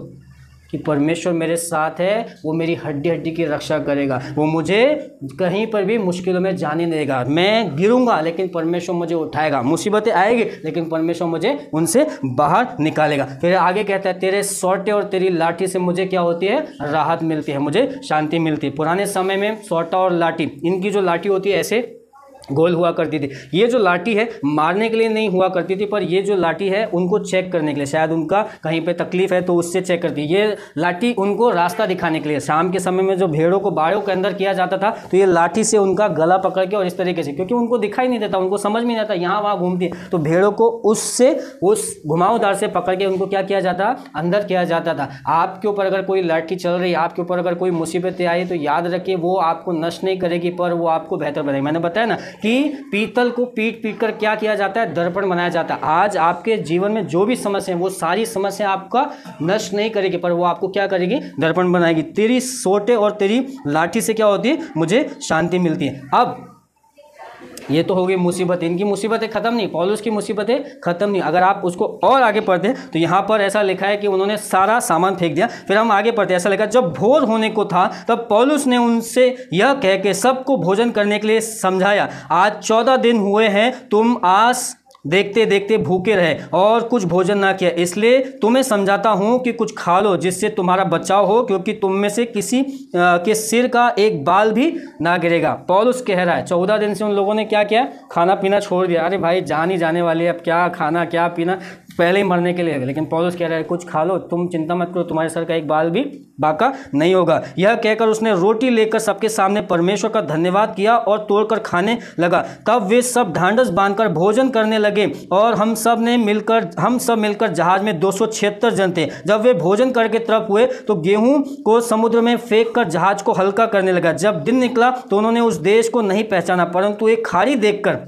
Speaker 1: कि परमेश्वर मेरे साथ है, वो मेरी हड्डी हड्डी की रक्षा करेगा, वो मुझे कहीं पर भी मुश्किलों में जाने नहीं देगा। मैं गिरूंगा लेकिन परमेश्वर मुझे उठाएगा, मुसीबतें आएगी लेकिन परमेश्वर मुझे उनसे बाहर निकालेगा। फिर आगे कहता है तेरे सोटे और तेरी लाठी से मुझे क्या होती है? राहत मिलती है, मुझे शांति मिलती है। पुराने समय में सोटा और लाठी, इनकी जो लाठी होती है ऐसे गोल हुआ करती थी। ये जो लाठी है मारने के लिए नहीं हुआ करती थी, पर ये जो लाठी है उनको चेक करने के लिए, शायद उनका कहीं पे तकलीफ है तो उससे चेक करती है। ये लाठी उनको रास्ता दिखाने के लिए, शाम के समय में जो भेड़ों को बाड़ों के अंदर किया जाता था तो ये लाठी से उनका गला पकड़ के और इस तरीके से, क्योंकि उनको दिखाई नहीं देता, उनको समझ में नहीं आता, यहाँ वहाँ घूमती है, तो भेड़ों को उससे उस घुमावदार से पकड़ के उनको क्या किया जाता? अंदर किया जाता था। आपके ऊपर अगर कोई लाठी चल रही है, आपके ऊपर अगर कोई मुसीबतें आई तो याद रखिए वो आपको नष्ट नहीं करेगी, पर वो आपको बेहतर बनाएगी। मैंने बताया ना कि पीतल को पीट पीट कर क्या किया जाता है? दर्पण बनाया जाता है। आज आपके जीवन में जो भी समस्या है वो सारी समस्या आपका नष्ट नहीं करेगी, पर वो आपको क्या करेगी? दर्पण बनाएगी। तेरी सोटे और तेरी लाठी से क्या होती है? मुझे शांति मिलती है। अब ये तो हो गई मुसीबत, इनकी मुसीबतें खत्म नहीं, पौलुस की मुसीबतें खत्म नहीं। अगर आप उसको और आगे पढ़ते हैं तो यहाँ पर ऐसा लिखा है कि उन्होंने सारा सामान फेंक दिया। फिर हम आगे पढ़ते हैं, ऐसा लिखा जब भोर होने को था तब पौलुस ने उनसे यह कह के सबको भोजन करने के लिए समझाया, आज 14 दिन हुए हैं तुम आस देखते देखते भूखे रहे और कुछ भोजन ना किया, इसलिए तुम्हें समझाता हूं कि कुछ खा लो जिससे तुम्हारा बचाव हो, क्योंकि तुम में से किसी के सिर का एक बाल भी ना गिरेगा। पौलुस कह रहा है 14 दिन से उन लोगों ने क्या किया? खाना पीना छोड़ दिया। अरे भाई जान ही जाने वाली है, अब क्या खाना क्या पीना, पहले ही मरने के लिए है। लेकिन पौलुस कह रहा है कुछ खा लो, तुम चिंता मत करो, तुम्हारे सर का एक बाल भी बाका नहीं होगा। यह कहकर उसने रोटी लेकर सबके सामने परमेश्वर का धन्यवाद किया और तोड़कर खाने लगा। तब वे सब ढांढस बांधकर भोजन करने लगे और हम सब मिलकर जहाज में 276 जन थे। जब वे भोजन करके तृप्त हुए तो गेहूं को समुद्र में फेंक कर जहाज को हल्का करने लगा। जब दिन निकला तो उन्होंने उस देश को नहीं पहचाना, परंतु एक खाड़ी देखकर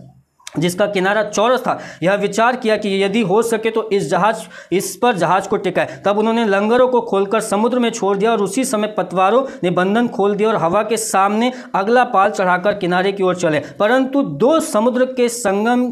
Speaker 1: जिसका किनारा चौरस था यह विचार किया कि यदि हो सके तो इस पर जहाज को टिकाए। तब उन्होंने लंगरों को खोलकर समुद्र में छोड़ दिया और उसी समय पतवारों ने बंधन खोल दिया और हवा के सामने अगला पाल चढ़ाकर किनारे की ओर चले। परंतु दो समुद्र के संगम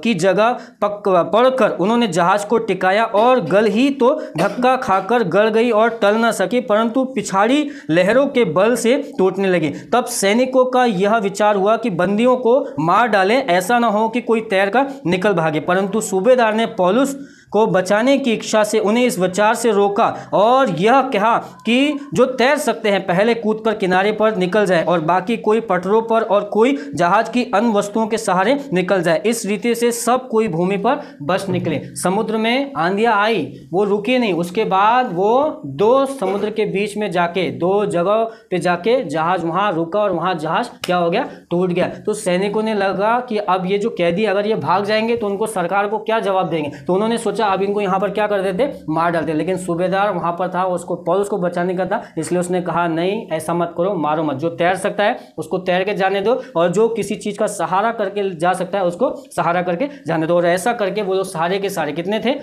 Speaker 1: की जगह पड़कर उन्होंने जहाज को टिकाया और गल ही तो धक्का खाकर गड़ गई और टल न सकी, परंतु पिछाड़ी लहरों के बल से टूटने लगी। तब सैनिकों का यह विचार हुआ कि बंदियों को मार डालें, ऐसा ना हो कि कोई तैर कर निकल भागे। परंतु सूबेदार ने पौलुस को बचाने की इच्छा से उन्हें इस विचार से रोका और यह कहा कि जो तैर सकते हैं पहले कूदकर किनारे पर निकल जाए और बाकी कोई पटरों पर और कोई जहाज की अन्य वस्तुओं के सहारे निकल जाए। इस रीति से सब कोई भूमि पर बच निकले। समुद्र में आंधियां आई, वो रुके नहीं। उसके बाद वो दो समुद्र के बीच में जाके, दो जगह पे जाके जहाज वहां रुका और वहां जहाज क्या हो गया? टूट गया। तो सैनिकों ने लगा कि अब ये जो कैदी अगर ये भाग जाएंगे तो उनको सरकार को क्या जवाब देंगे, तो उन्होंने सोचा अब इनको यहाँ पर क्या कर देते? मार डालते। लेकिन सूबेदार वहां पर था, उसको पौलुस को बचाने का था, इसलिए उसने कहा नहीं ऐसा मत करो, मारो मत। जो तैर सकता है उसको तैर के जाने दो और जो किसी चीज का सहारा करके जा सकता है उसको सहारा करके जाने दो। और ऐसा करके वो लोग सारे के सारे कितने थे?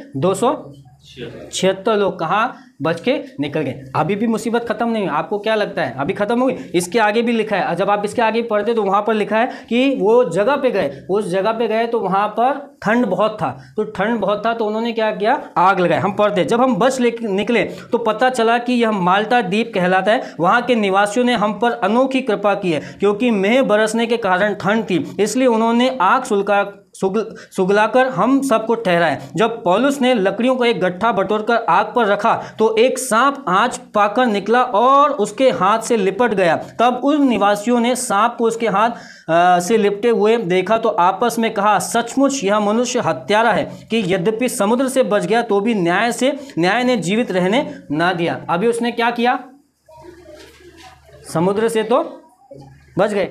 Speaker 1: 76 लोग कहाँ बच के निकल गए। अभी भी मुसीबत खत्म नहीं हुई। आपको क्या लगता है अभी खत्म हो गई? इसके आगे भी लिखा है। जब आप इसके आगे पढ़ते तो वहाँ पर लिखा है कि वो जगह पे गए, उस जगह पे गए तो वहाँ पर ठंड बहुत था, तो ठंड बहुत था तो उन्होंने क्या किया, आग लगाए। हम पढ़ते जब हम बच निकले तो पता चला कि यह माल्टा द्वीप कहलाता है। वहाँ के निवासियों ने हम पर अनोखी कृपा की है, क्योंकि मेघ बरसने के कारण ठंड थी, इसलिए उन्होंने आग सुगलाकर हम सबको ठहराया। जब पौलुस ने लकड़ियों को एक गट्ठा बटोरकर आग पर रखा तो एक सांप आंच पाकर निकला और उसके हाथ से लिपट गया। तब उन निवासियों ने सांप को उसके हाथ से लिपटे हुए देखा तो आपस में कहा, सचमुच यह मनुष्य हत्यारा है कि यद्यपि समुद्र से बच गया तो भी न्याय ने जीवित रहने ना दिया। अभी उसने क्या किया, समुद्र से तो बच गए,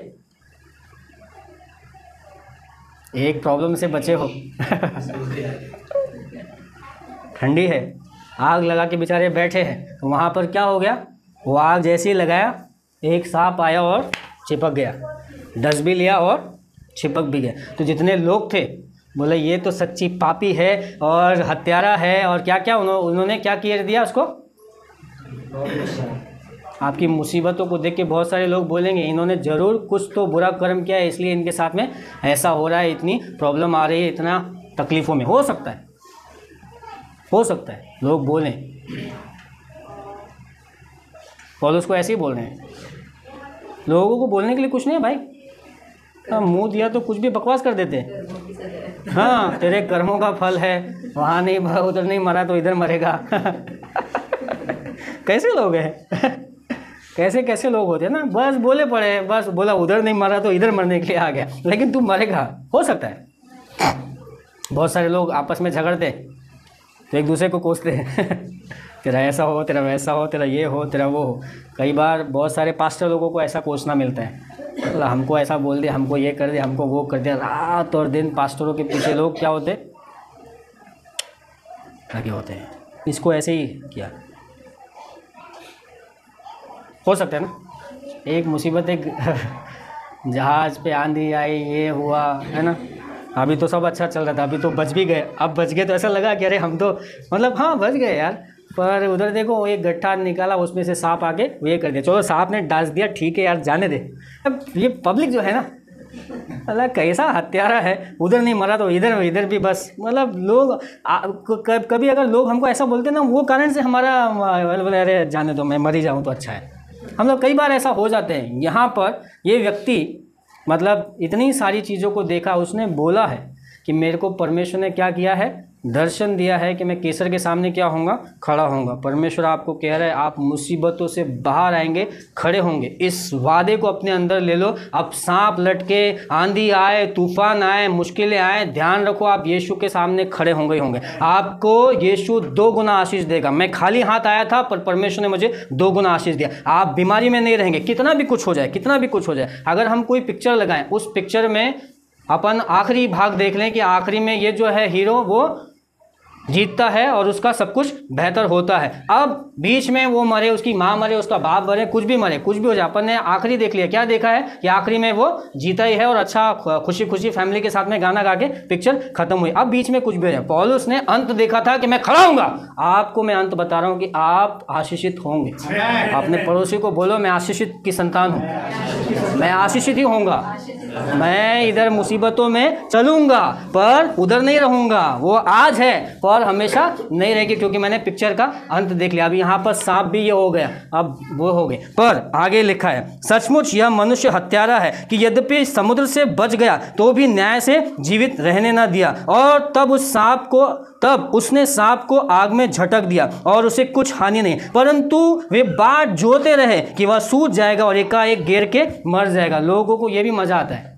Speaker 1: एक प्रॉब्लम से बचे हो ठंडी है, आग लगा के बेचारे बैठे हैं, तो वहाँ पर क्या हो गया, वो आग जैसे ही लगाया एक सांप आया और चिपक गया, डस भी लिया और चिपक भी गया। तो जितने लोग थे बोले ये तो सच्ची पापी है और हत्यारा है और क्या क्या उन्होंने क्या किया दिया उसको। आपकी मुसीबतों को देख के बहुत सारे लोग बोलेंगे इन्होंने ज़रूर कुछ तो बुरा कर्म किया है, इसलिए इनके साथ में ऐसा हो रहा है, इतनी प्रॉब्लम आ रही है, इतना तकलीफ़ों में। हो सकता है लोग बोलें, पौलुस को ऐसे ही बोल रहे हैं। लोगों को बोलने के लिए कुछ नहीं है भाई, मुंह दिया तो कुछ भी बकवास कर देते हैं। हाँ, तेरे कर्मों का फल है, वहाँ नहीं उधर नहीं मरा तो इधर मरेगा कैसे लोग हैं कैसे कैसे लोग होते हैं ना, बस बोले पड़े, बस बोला उधर नहीं मरा तो इधर मरने के लिए आ गया, लेकिन तू मरेगा। हो सकता है बहुत सारे लोग आपस में झगड़ते तो एक दूसरे को कोसते तेरा ऐसा हो, तेरा वैसा हो, तेरा ये हो, तेरा वो हो। कई बार बहुत सारे पास्टर लोगों को ऐसा कोसना मिलता है, मतलब हमको ऐसा बोल दिया, हमको ये कर दिया, हमको वो कर दिया। रात और दिन पास्टरों के पीछे लोग क्या होते लगे होते हैं, इसको ऐसे ही किया। हो सकता है ना, एक मुसीबत, एक जहाज़ पे आंधी आई, ये हुआ है ना, अभी तो सब अच्छा चल रहा था, अभी तो बच भी गए। अब बच गए तो ऐसा लगा कि अरे हम तो मतलब हाँ बच गए यार, पर उधर देखो एक गट्ठा निकाला, उसमें से सांप आके ये कर दिया। चलो सांप ने डांस दिया, ठीक है यार जाने दे। अब ये पब्लिक जो है ना, अल्लाह कैसा हत्यारा है, उधर नहीं मरा तो इधर भी बस। मतलब लोग कभी अगर लोग हमको ऐसा बोलते ना, वो कारण से हमारा अरे जाने दो, मैं मर ही जाऊँ तो अच्छा है। हम लोग कई बार ऐसा हो जाते हैं। यहाँ पर ये व्यक्ति मतलब इतनी सारी चीज़ों को देखा, उसने बोला है कि मेरे को परमेश्वर ने क्या किया है, दर्शन दिया है कि मैं केसर के सामने क्या होऊंगा, खड़ा होऊंगा। परमेश्वर आपको कह रहा है आप मुसीबतों से बाहर आएंगे, खड़े होंगे। इस वादे को अपने अंदर ले लो। अब सांप लटके, आंधी आए, तूफान आए, मुश्किलें आए, ध्यान रखो आप यीशु के सामने खड़े होंगे ही होंगे। आपको यीशु 2 गुना आशीष देगा। मैं खाली हाथ आया था पर परमेश्वर ने मुझे 2 गुना आशीष दिया। आप बीमारी में नहीं रहेंगे, कितना भी कुछ हो जाए, कितना भी कुछ हो जाए। अगर हम कोई पिक्चर लगाएं, उस पिक्चर में अपन आखिरी भाग देख लें कि आखिरी में ये जो है हीरो वो जीतता है और उसका सब कुछ बेहतर होता है। अब बीच में वो मरे, उसकी माँ मरे, उसका बाप मरे, कुछ भी मरे, कुछ भी हो जाए, अपन ने आखिरी देख लिया, क्या देखा है कि आखिरी में वो जीता ही है और अच्छा खुशी खुशी फैमिली के साथ में गाना गा के पिक्चर खत्म हुई। अब बीच में कुछ भी हो जाए। पौलुस ने अंत देखा था कि मैं खड़ा हूँगा। आपको मैं अंत बता रहा हूँ कि आप आशीषित होंगे। अपने पड़ोसी को बोलो मैं आशीषित की संतान हूँ, मैं आशीषित ही होऊंगा। मैं इधर मुसीबतों में चलूंगा पर उधर नहीं रहूंगा। वो आज है पर हमेशा नहीं रहेगी, क्योंकि मैंने पिक्चर का अंत देख लिया। अब यहाँ पर सांप भी ये हो गया, अब वो हो गए। पर आगे लिखा है, सचमुच यह मनुष्य हत्यारा है कि यद्यपि समुद्र से बच गया तो भी न्याय से जीवित रहने न दिया। और तब उसने सांप को आग में झटक दिया और उसे कुछ हानि नहीं, परंतु वे बाट जोते रहे कि वह सूझ जाएगा और एकाएक गिर के मर जाएगा। लोगों को ये भी मजा आता है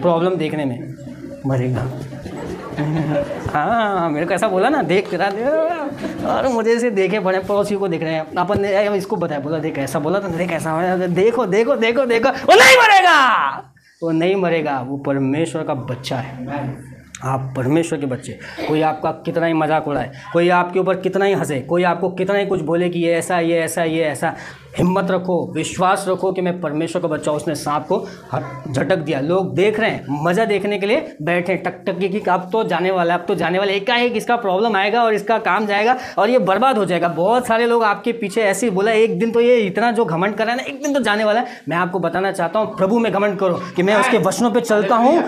Speaker 1: प्रॉब्लम देखने में, मरेगा। हाँ मेरे को ऐसा बोला ना, देख रहा और मुझे से देखे बड़े पड़ोसी को देख रहे हैं, अपन ने इसको बताया, बोला देख ऐसा बोला था, देख ऐसा हो, देखो देखो देखो देखो, वो नहीं मरेगा, वो नहीं मरेगा, वो परमेश्वर का बच्चा है। आप परमेश्वर के बच्चे, कोई आपका कितना ही मजाक उड़ाए, कोई आपके ऊपर कितना ही हंसे, कोई आपको कितना ही कुछ बोले कि ये ऐसा ये ऐसा ये ऐसा, हिम्मत रखो, विश्वास रखो कि मैं परमेश्वर का बच्चा हूँ। उसने सांप को झटक दिया। लोग देख रहे हैं, मज़ा देखने के लिए बैठे, टक टक की अब तो जाने वाला है, अब तो जाने वाला, एकाएक इसका प्रॉब्लम आएगा और इसका काम जाएगा और ये बर्बाद हो जाएगा। बहुत सारे लोग आपके पीछे ऐसे ही बोला, एक दिन तो ये इतना जो घमंड कर रहा है ना, एक दिन तो जाने वाला है। मैं आपको बताना चाहता हूँ, प्रभु में घमंड करो कि मैं उसके वचनों पर चलता हूँ।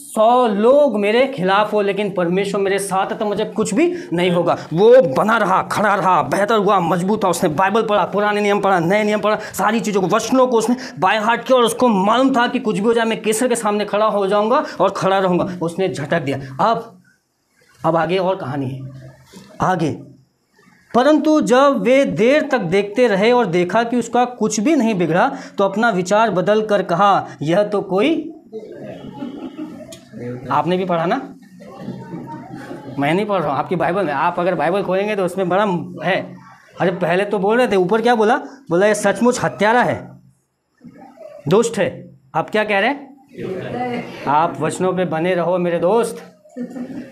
Speaker 1: 100 लोग मेरे खिलाफ हो, लेकिन परमेश्वर मेरे साथ है तो मुझे कुछ भी नहीं होगा। वो बना रहा, खड़ा रहा, बेहतर हुआ, मजबूत था। उसने बाइबल पढ़ा, पुराने नियम पढ़ा, नए नियम पढ़ा, सारी चीज़ों को, वचनों को उसने बाय हार्ट किया और उसको मालूम था कि कुछ भी हो जाए मैं केसर के सामने खड़ा हो जाऊंगा और खड़ा रहूंगा। उसने झटक दिया। अब आगे और कहानी है आगे। परंतु जब वे देर तक देखते रहे और देखा कि उसका कुछ भी नहीं बिगड़ा, तो अपना विचार बदल कर कहा, यह तो कोई, आपने भी पढ़ा ना, मैं नहीं पढ़ रहा हूँ, आपकी बाइबल में, आप अगर बाइबल खोलेंगे तो उसमें बड़ा है। अरे पहले तो बोल रहे थे, ऊपर क्या बोला ये सचमुच हत्यारा है, दुष्ट है। आप क्या कह रहे हैं? आप वचनों पे बने रहो मेरे दोस्त,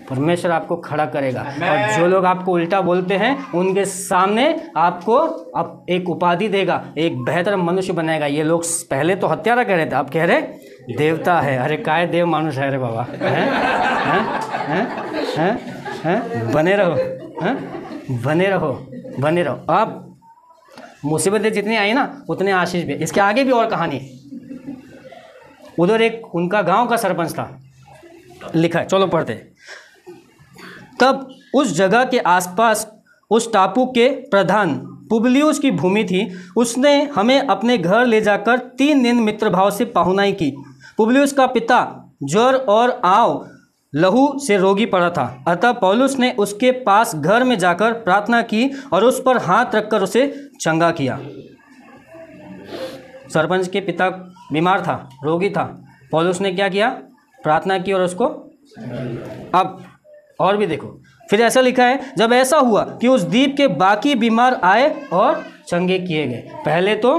Speaker 1: परमेश्वर आपको खड़ा करेगा। और जो लोग आपको उल्टा बोलते हैं उनके सामने आपको अब एक उपाधि देगा, एक बेहतर मनुष्य बनाएगा। ये लोग पहले तो हत्यारा कह रहे थे, आप कह रहे देवता है। अरे काय देव मानुष है रे बाबा, हैं? बने रहो, बने रहो, बने रहो। अब मुसीबतें जितनी आई ना उतने आशीष भी। इसके आगे भी और कहानी है। उधर एक उनका गांव का सरपंच था, लिखा है, चलो पढ़ते। तब उस जगह के आसपास उस टापू के प्रधान पुबलियुस की भूमि थी। उसने हमें अपने घर ले जाकर 3 दिन मित्रभाव से पाहुनाई की। पुबलियुस का पिता ज्वर और आव लहू से रोगी पड़ा था, अतः पौलुस ने उसके पास घर में जाकर प्रार्थना की और उस पर हाथ रखकर उसे चंगा किया। सरपंच के पिता बीमार था, रोगी था। पौलुस ने क्या किया? प्रार्थना की और उसको। अब और भी देखो, फिर ऐसा लिखा है, जब ऐसा हुआ कि उस द्वीप के बाकी बीमार आए और चंगे किए गए। पहले तो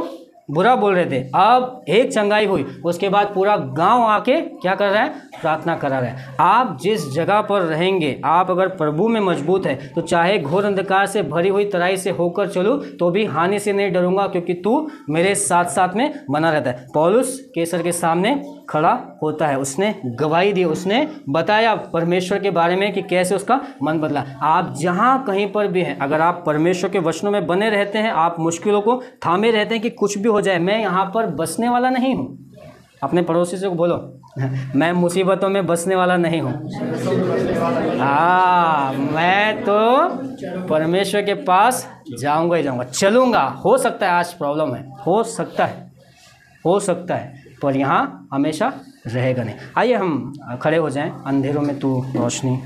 Speaker 1: बुरा बोल रहे थे, अब एक चंगाई हुई, उसके बाद पूरा गांव आके क्या कर रहा है? प्रार्थना करा रहा है। आप जिस जगह पर रहेंगे, आप अगर प्रभु में मजबूत है तो चाहे घोर अंधकार से भरी हुई तराई से होकर चलूँ तो भी हानि से नहीं डरूंगा, क्योंकि तू मेरे साथ साथ में बना रहता है। पौलुस कैसर के सामने खड़ा होता है, उसने गवाही दी, उसने बताया परमेश्वर के बारे में कि कैसे उसका मन बदला। आप जहाँ कहीं पर भी हैं, अगर आप परमेश्वर के वचनों में बने रहते हैं, आप मुश्किलों को थामे रहते हैं कि कुछ भी हो जाए, मैं यहाँ पर बसने वाला नहीं हूँ। अपने पड़ोसी से बोलो, मैं मुसीबतों में बसने वाला नहीं हूँ। मैं तो परमेश्वर के पास जाऊँगा ही जाऊँगा, चलूँगा। हो सकता है आज प्रॉब्लम है, हो सकता है, पर यहाँ हमेशा रहेगा नहीं। आइए हम खड़े हो जाएं। अंधेरों में तू रोशनी।